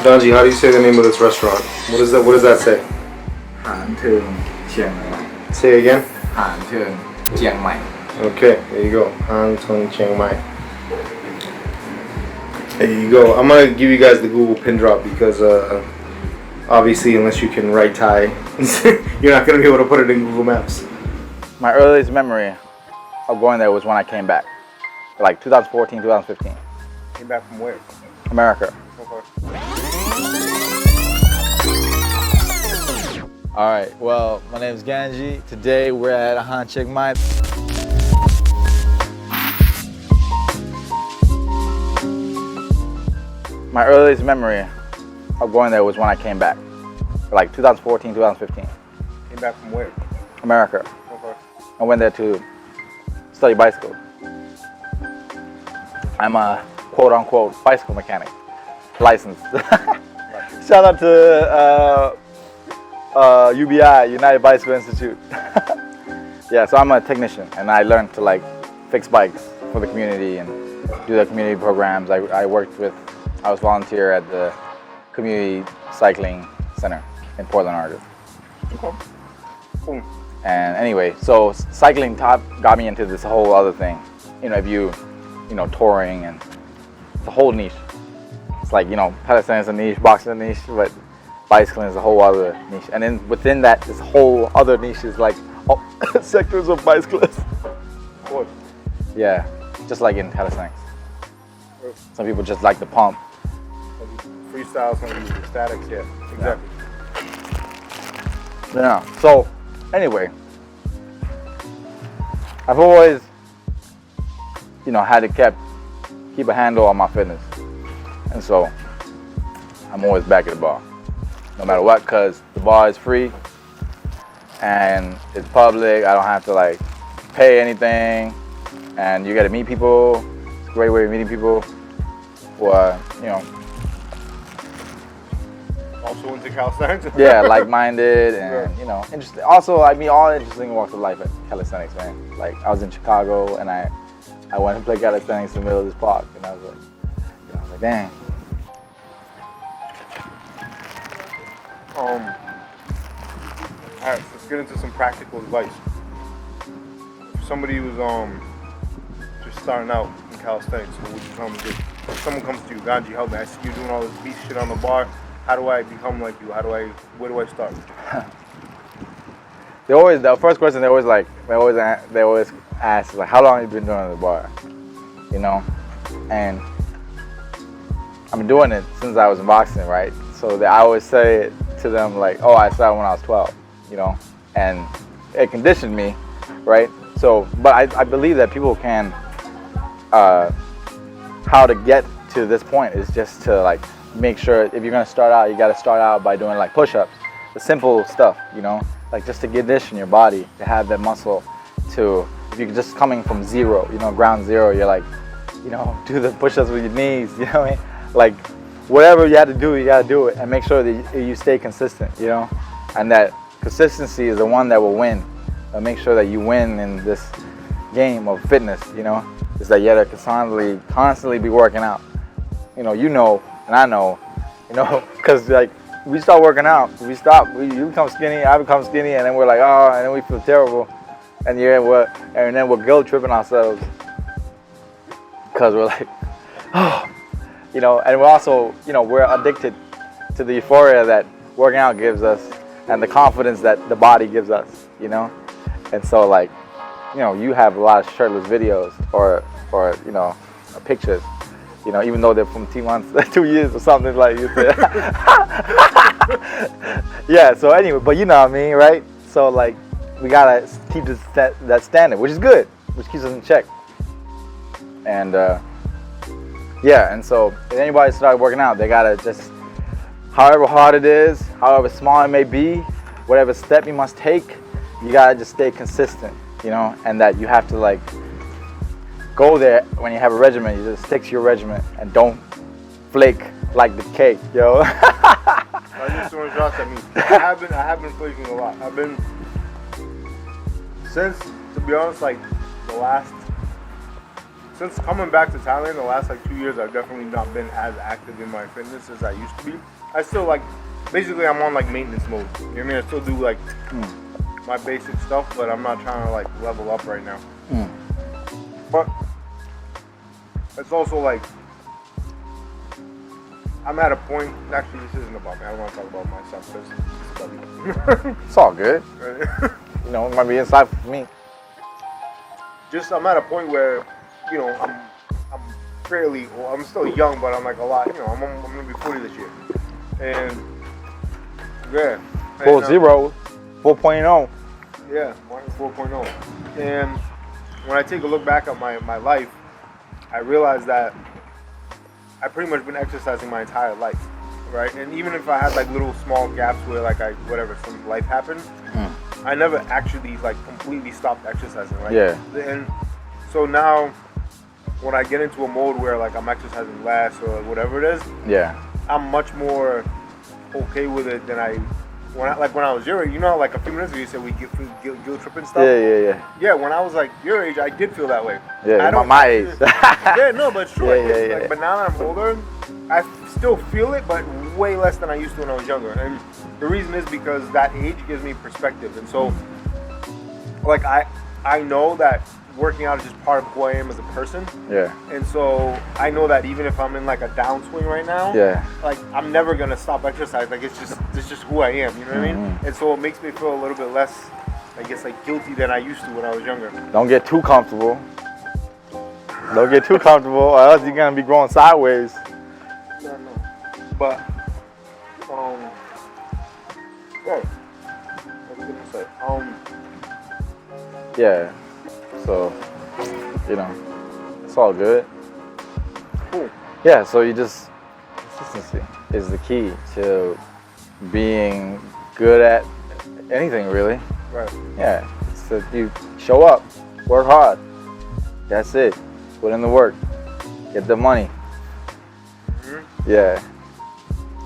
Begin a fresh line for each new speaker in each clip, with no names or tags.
Ganji, how do you say the name of this restaurant? What is that? What does that say?
หานเทิงเชียงใหม่
Say it again.
หานเทิงเชียงใหม่
Okay, there you go. Hang Tung Chiang Mai. There you go. I'm gonna give you guys the Google pin drop because obviously unless you can write Thai, you're not gonna be able to put it in Google Maps.
My earliest memory of going there was when I came back, like 2014, 2015.
Came back from where?
America. All right, well, my name is Ganji. Today we're at Han Chiang Mai. My earliest memory of going there was when I came back, like 2014, 2015.
Came back from where?
America. I went there to study bicycle. I'm a quote-unquote bicycle mechanic, licensed. Shout out to UBI, United Bicycle Institute. Yeah, so I'm a technician and I learned to like fix bikes for the community and do the community programs. I was volunteer at the community cycling center in Portland, Oregon.
Okay. Cool.
And anyway, so cycling got me into this whole other thing. You know, touring and the whole niche. It's like, calisthenics is a niche, boxing is a niche, but bicycling is a whole other niche. And then within that, this whole other niche is like all sectors of bicyclists.
Of course.
Yeah, just like in calisthenics. Some people just like the pump.
Freestyle, some of the statics, yeah. Exactly.
Yeah, so anyway, I've always, had to keep a handle on my fitness. And so I'm always back at the bar, no matter what, because the bar is free and it's public. I don't have to like pay anything, and you get to meet people. It's a great way of meeting people who are,
Also into calisthenics?
yeah, like-minded and, interesting. Also, I mean, all interesting walks of life at calisthenics, man. Like, I was in Chicago and I went to play calisthenics in the middle of this park, and I was like, dang.
All right, let's get into some practical advice. If somebody was just starting out in calisthenics, what would you tell them to do? If someone comes to you, Ganji, help me, I see you doing all this beast shit on the bar. How do I become like you? Where do I start?
The first question they always ask is like, how long have you been doing the bar? And I've been doing it since I was in boxing, right? So I always say it to them like, oh, I started when I was 12, and it conditioned me, right? So, but I believe that people can, how to get to this point is just to like make sure if you're gonna start out, you gotta start out by doing like push-ups, the simple stuff, like just to condition your body to have that muscle to, if you're just coming from zero, ground zero, you're like, do the push-ups with your knees, you know what I mean? Like whatever you have to do, you gotta do it and make sure that you stay consistent, and that consistency is the one that will win. Make sure that you win in this game of fitness, is that you have to constantly be working out. And I know, because like we start working out, you become skinny, I become skinny, and then we're like, oh, and then we feel terrible, and then we're guilt tripping ourselves because we're like, oh, and we're also, we're addicted to the euphoria that working out gives us and the confidence that the body gives us, and so like, you have a lot of shirtless videos or pictures. Even though they're from 2 months, 2 years or something like you said. Yeah, so anyway, but you know what I mean, right? So like, we gotta keep that standard, which is good, which keeps us in check. And yeah, and so if anybody started working out, they gotta just, however hard it is, however small it may be, whatever step you must take, you gotta just stay consistent, and that you have to like, go there when you have a regimen. You just stick to your regimen and don't flake like the cake, yo.
I just want to drop that. I have been flaking a lot. Since, to be honest, like the last since coming back to Thailand the last like 2 years, I've definitely not been as active in my fitness as I used to be. I still like, basically I'm on like maintenance mode. You know what I mean? I still do like my basic stuff, but I'm not trying to like level up right now. But it's also like, I'm at a point, actually this isn't about me, I don't want to talk about myself because it's about you.
It's all good. You know, it might be inside for me.
Just, I'm at a point where, you know, I'm fairly, well, I'm still young, but I'm like a lot, you know, I'm gonna be 40 this year. And, yeah.
4.0, 4.0.
Yeah, 4.0. And when I take a look back at my life, I realize that I've pretty much been exercising my entire life, right? And even if I had like little small gaps where like some life happened, I never actually like completely stopped exercising, right?
Yeah.
And so now, when I get into a mode where like I'm exercising less or whatever it is,
Yeah.
I'm much more okay with it than when I was your age. You know how like a few minutes ago you said we guilt trip and stuff?
Yeah.
Yeah, when I was like your age, I did feel that way.
Yeah, my age.
Yeah, no, but it's true.
Yeah.
Like, but now that I'm older, I still feel it, but way less than I used to when I was younger. And the reason is because that age gives me perspective. And so, like, I know that working out is just part of who I am as a person.
Yeah.
And so I know that even if I'm in like a downswing right now, like I'm never gonna stop exercise. Like it's just who I am. You know what I mean? And so it makes me feel a little bit less, I guess, like guilty than I used to when I was younger.
Don't get too comfortable. Don't get too comfortable, or else you're gonna be growing sideways.
No. But yeah. What was I gonna say?
Yeah. So, you know, it's all good.
Cool.
Yeah, so consistency is the key to being good at anything, really.
Right.
Yeah, it's that you show up, work hard. That's it. Put in the work. Get the money. Yeah.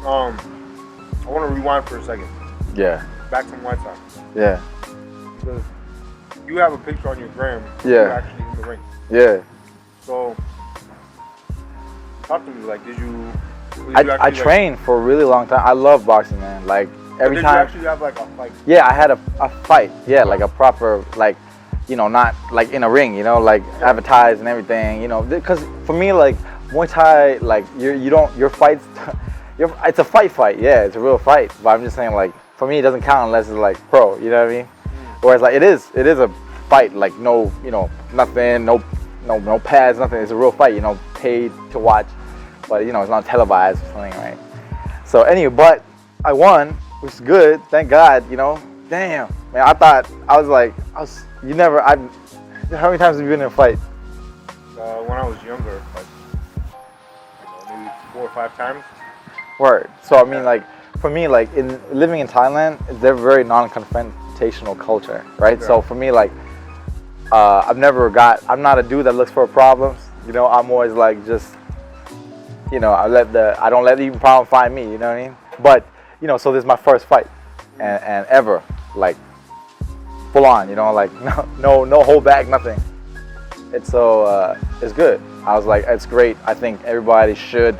I want to rewind for a second.
Yeah.
Back to Muay Thai.
Yeah.
Because you have a picture on your gram.
Yeah.
You're actually in the ring.
Yeah.
So, talk to me. Like, did you
I trained for a really long time. I love boxing, man. Like every
did
time.
you actually have like a fight?
Yeah, I had a fight. Yeah, like a proper, like, you know, not like in a ring, you know, like advertised and everything, you know, because for me, like Muay Thai, like your fights, it's a fight. Yeah, it's a real fight. But I'm just saying, like, for me, it doesn't count unless it's like pro. You know what I mean? Whereas like it is a fight. Like no, you know, nothing, no pads, nothing. It's a real fight. You know, paid to watch, but you know, it's not televised or something, right? So anyway, but I won, which is good. Thank God. You know, damn, man. How many times have you been in a fight?
When I was younger, like, maybe 4 or 5 times.
Word. So I mean, like, for me, like, in living in Thailand, they're very non-confrontational culture, right? Yeah. So for me, like, I'm not a dude that looks for problems. You know, I'm always like, just, you know, I don't let the problem find me. You know what I mean? But you know, so this is my first fight, and ever, like, full on. You know, like no hold back, nothing. It's it's good. I was like, it's great. I think everybody should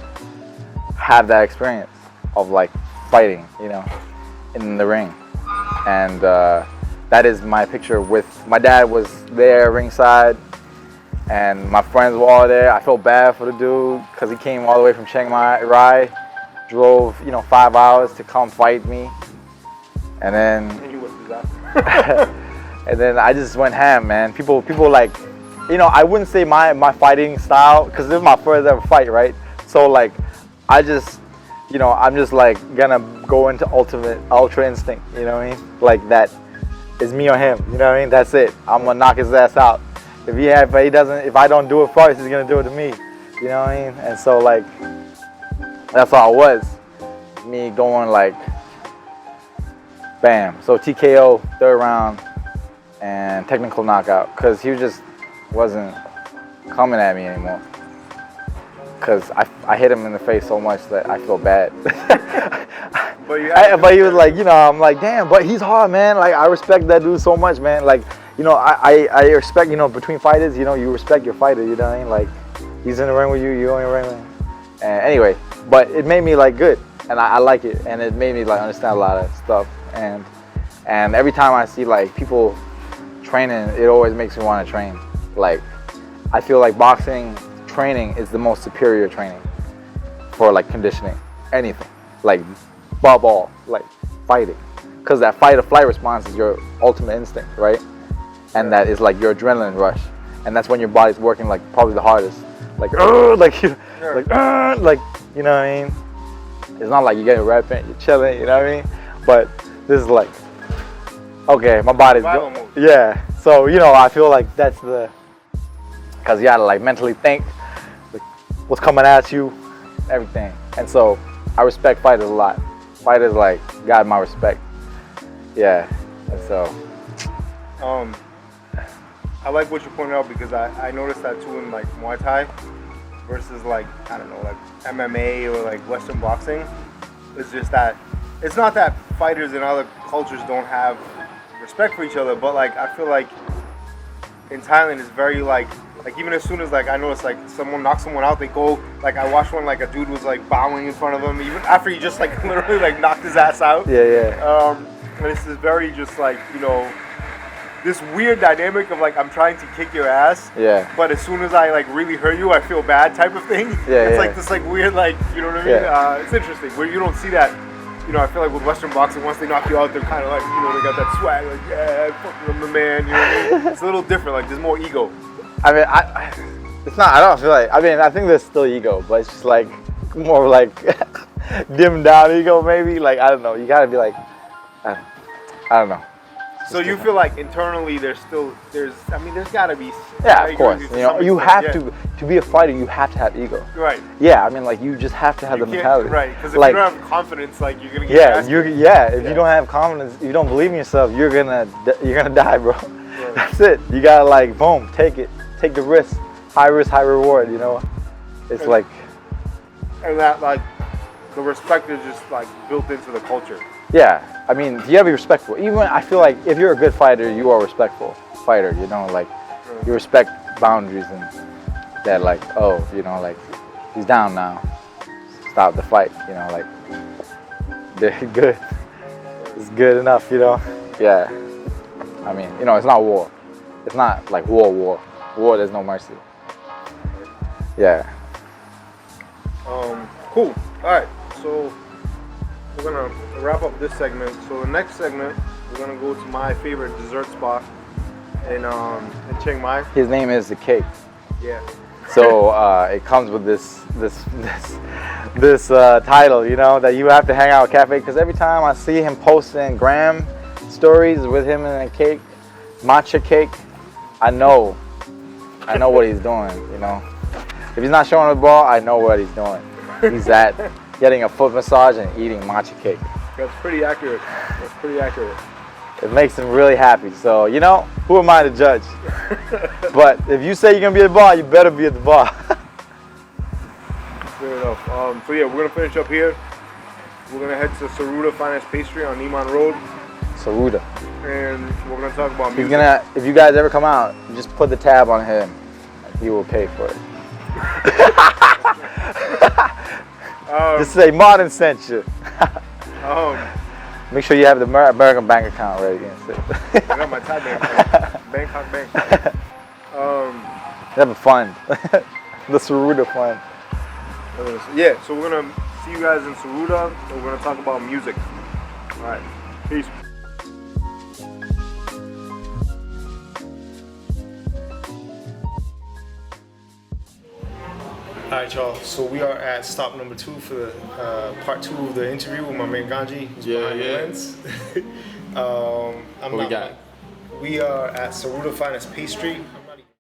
have that experience of like fighting, you know, in the ring. And that is my picture with my dad was there ringside, and my friends were all there. I felt bad for the dude because he came all the way from Chiang Rai, drove 5 hours to come fight me, and then and then I just went ham, man. People like, I wouldn't say my fighting style, because this is my first ever fight, right? So like, I'm just like gonna go into ultra instinct, you know what I mean? Like that is me or him, you know what I mean? That's it. I'm gonna knock his ass out. If I don't do it first, he's gonna do it to me, you know what I mean? And so like, that's all it was. Me going like, bam. So TKO, 3rd round, and technical knockout, because he just wasn't coming at me anymore. Because I hit him in the face so much that I feel bad. But he was like, I'm like, damn, but he's hard, man. Like, I respect that dude so much, man. Like, you know, I respect, you know, between fighters, you know, you respect your fighter, you know what I mean? Like, he's in the ring with you, you're in the ring with him. And anyway, but it made me like good, and I like it, and it made me like understand a lot of stuff. And every time I see like people training, it always makes me want to train. Like, I feel like boxing training is the most superior training for like conditioning, anything, like above all, like fighting, because that fight or flight response is your ultimate instinct, right? And that is like your adrenaline rush, and that's when your body's working like probably the hardest, like like you, like you know what I mean? It's not like you're getting repping, you're chilling, you know what I mean? But this is like, okay, my body's yeah. So you know, I feel like that's the, because you gotta like mentally think like, what's coming at you, everything. And so I respect fighters a lot. Fighters like got my respect. Yeah. And so
I like what you pointed out, because I noticed that too in like Muay Thai versus like, I don't know, like MMA or like Western boxing. It's just that it's not that fighters in other cultures don't have respect for each other, but like I feel like in Thailand it's very like even as soon as like I noticed like someone knocks someone out, they go like, I watched one like a dude was like bowing in front of him even after he just like literally like knocked his ass out.
Yeah.
And it's just very just like, you know, this weird dynamic of like I'm trying to kick your ass,
Yeah.
but as soon as I like really hurt you, I feel bad type of thing.
Yeah,
it's like this like weird like, you know what I mean?
Yeah.
It's interesting where you don't see that. You know, I feel like with Western boxing, once they knock you out, they're kind of like, you know, they got that swag, like, yeah, fucking I'm the man, you know what I mean? It's a little different, like there's more ego.
I mean, it's not, I don't feel like, I mean, I think there's still ego, but it's just like more like dimmed down ego maybe. Like, I don't know, you gotta be like, I don't know.
So you feel like internally there's I mean, there's gotta be.
Yeah, of course. You know, you have to be a fighter, you have to have ego.
Right.
Yeah, I mean, like, you just have to have the mentality.
Right, because if
like,
you don't have confidence, like, you're gonna get
if you don't have confidence, you don't believe in yourself, you're gonna die, bro. Right. That's it. You gotta like, boom, take the risk. High risk, high reward, you know? It's like.
And that, like, the respect is just, like, built into the culture.
Yeah, I mean, you have to be respectful. Even I feel like if you're a good fighter, you are a respectful fighter, you know? Like, you respect boundaries and that, like, oh, you know, like, he's down now. Stop the fight, you know, like, they're good. It's good enough, you know? Yeah. I mean, you know, it's not war. It's not like war. War, there's no mercy. Yeah.
Cool. All right. So we're gonna wrap up this segment. So the next segment, we're gonna go to my favorite dessert spot in Chiang Mai.
His name is the Cake.
Yeah.
So it comes with this title, you know, that you have to hang out at cafe. Because every time I see him posting gram stories with him in a cake, matcha cake, I know what he's doing, you know. If he's not showing the ball, I know what he's doing. He's at getting a foot massage and eating matcha cake.
That's pretty accurate.
It makes him really happy. So, you know, who am I to judge? But if you say you're going to be at the bar, you better be at the bar.
Fair enough. So yeah, we're going to finish up here. We're going to head to Saruda Finest Pastry on Niman Road.
Saruda.
And we're going to talk about music.
He's gonna, if you guys ever come out, just put the tab on him. He will pay for it. Just say Martin sent you. Make sure you have the American bank account ready.
I got my Thai bank account. Bangkok Bank.
You have a fund. The Saruda fund.
Yeah, so we're going to see you guys in Saruda, and we're going to talk about music. All right, peace. All right, y'all. So we are at stop number 2 for the part 2 of the interview with my man Ganji. Who's behind the lens.
What we got?
We are at Saruda Finest Pastry